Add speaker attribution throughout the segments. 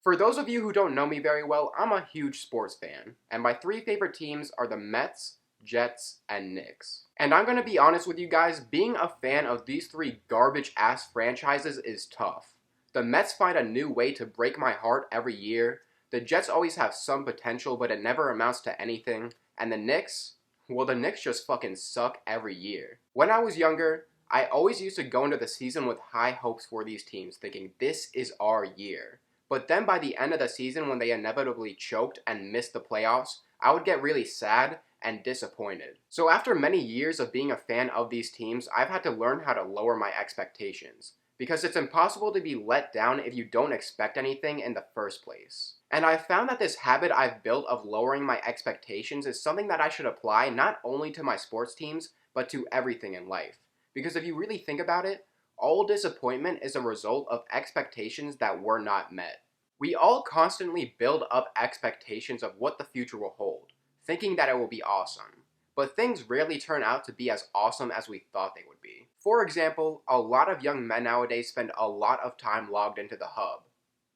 Speaker 1: For those of you who don't know me very well, I'm a huge sports fan, and my three favorite teams are the Mets, Jets, and Knicks. And I'm gonna be honest with you guys, being a fan of these three garbage-ass franchises is tough. The Mets find a new way to break my heart every year, the Jets always have some potential but it never amounts to anything, and the Knicks, well, the Knicks just fucking suck every year. When I was younger, I always used to go into the season with high hopes for these teams, thinking this is our year. But then by the end of the season, when they inevitably choked and missed the playoffs, I would get really sad and disappointed. So after many years of being a fan of these teams, I've had to learn how to lower my expectations. Because it's impossible to be let down if you don't expect anything in the first place. And I've found that this habit I've built of lowering my expectations is something that I should apply not only to my sports teams, but to everything in life. Because if you really think about it, all disappointment is a result of expectations that were not met. We all constantly build up expectations of what the future will hold, thinking that it will be awesome. But things rarely turn out to be as awesome as we thought they would be. For example, a lot of young men nowadays spend a lot of time logged into the hub.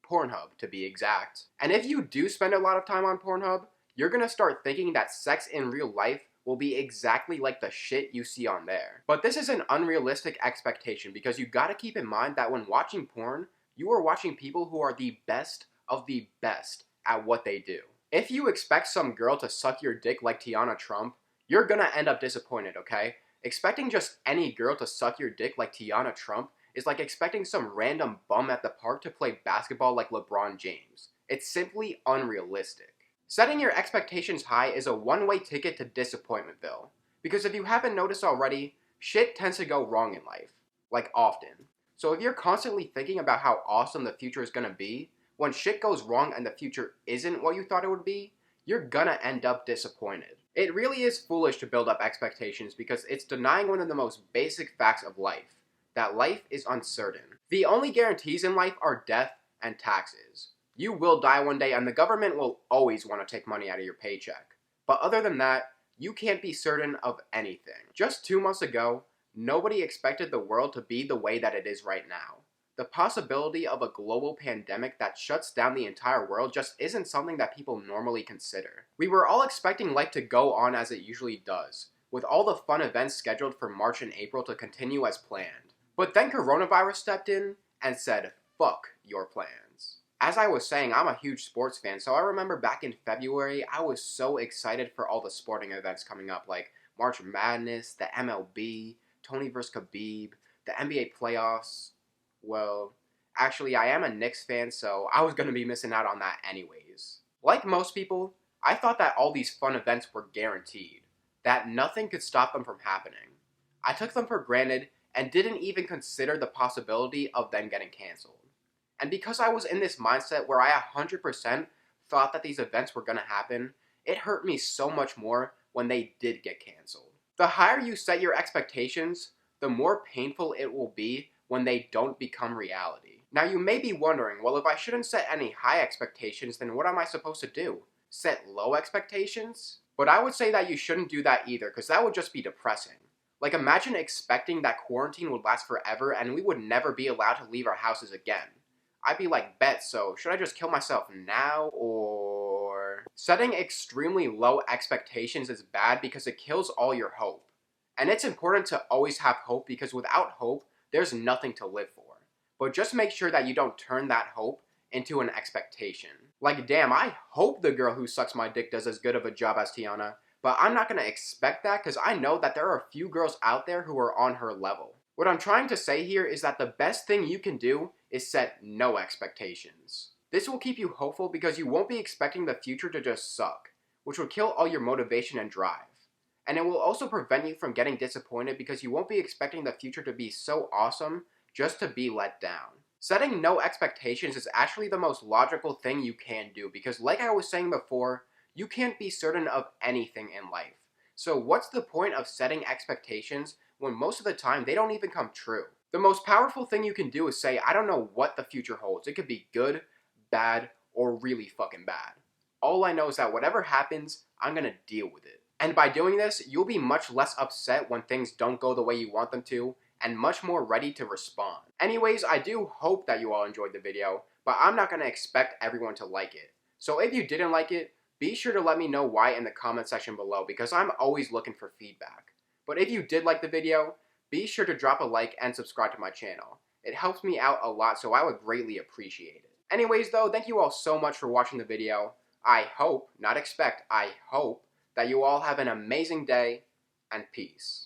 Speaker 1: Pornhub, to be exact. And if you do spend a lot of time on Pornhub, you're gonna start thinking that sex in real life will be exactly like the shit you see on there. But this is an unrealistic expectation because you gotta keep in mind that when watching porn, you are watching people who are the best of the best at what they do. If you expect some girl to suck your dick like Tiana Trump, you're gonna end up disappointed, okay? Expecting just any girl to suck your dick like Tiana Trump is like expecting some random bum at the park to play basketball like LeBron James. It's simply unrealistic. Setting your expectations high is a one-way ticket to disappointmentville. Because if you haven't noticed already, shit tends to go wrong in life. Like often. So if you're constantly thinking about how awesome the future is gonna be, when shit goes wrong and the future isn't what you thought it would be, you're gonna end up disappointed. It really is foolish to build up expectations because it's denying one of the most basic facts of life, that life is uncertain. The only guarantees in life are death and taxes. You will die one day and the government will always want to take money out of your paycheck. But other than that, you can't be certain of anything. Just 2 months ago, nobody expected the world to be the way that it is right now. The possibility of a global pandemic that shuts down the entire world just isn't something that people normally consider. We were all expecting life to go on as it usually does, with all the fun events scheduled for March and April to continue as planned. But then coronavirus stepped in and said, fuck your plans. As I was saying, I'm a huge sports fan, so I remember back in February, I was so excited for all the sporting events coming up, like March Madness, the MLB, Tony vs. Khabib, the NBA playoffs. Well, actually, I am a Knicks fan, so I was going to be missing out on that anyways. Like most people, I thought that all these fun events were guaranteed, that nothing could stop them from happening. I took them for granted and didn't even consider the possibility of them getting canceled. And because I was in this mindset where I 100% thought that these events were going to happen, it hurt me so much more when they did get canceled. The higher you set your expectations, the more painful it will be when they don't become reality. Now you may be wondering, well, if I shouldn't set any high expectations, then what am I supposed to do? Set low expectations? But I would say that you shouldn't do that either, because that would just be depressing. Like imagine expecting that quarantine would last forever and we would never be allowed to leave our houses again. I'd be like, bet, so should I just kill myself now, or... Setting extremely low expectations is bad because it kills all your hope. And it's important to always have hope because without hope, there's nothing to live for. But just make sure that you don't turn that hope into an expectation. Like, damn, I hope the girl who sucks my dick does as good of a job as Tiana, but I'm not gonna expect that because I know that there are a few girls out there who are on her level. What I'm trying to say here is that the best thing you can do is set no expectations. This will keep you hopeful because you won't be expecting the future to just suck, which will kill all your motivation and drive. And it will also prevent you from getting disappointed because you won't be expecting the future to be so awesome just to be let down. Setting no expectations is actually the most logical thing you can do because like I was saying before, you can't be certain of anything in life. So what's the point of setting expectations when most of the time they don't even come true? The most powerful thing you can do is say, I don't know what the future holds. It could be good, bad, or really fucking bad. All I know is that whatever happens, I'm gonna deal with it. And by doing this, you'll be much less upset when things don't go the way you want them to, and much more ready to respond. Anyways, I do hope that you all enjoyed the video. but I'm not going to expect everyone to like it. So if you didn't like it, be sure to let me know why in the comment section below because I'm always looking for feedback. But if you did like the video, be sure to drop a like and subscribe to my channel. It helps me out a lot, so I would greatly appreciate it. Anyways though, thank you all so much for watching the video. I hope, not expect, I hope that you all have an amazing day, and peace.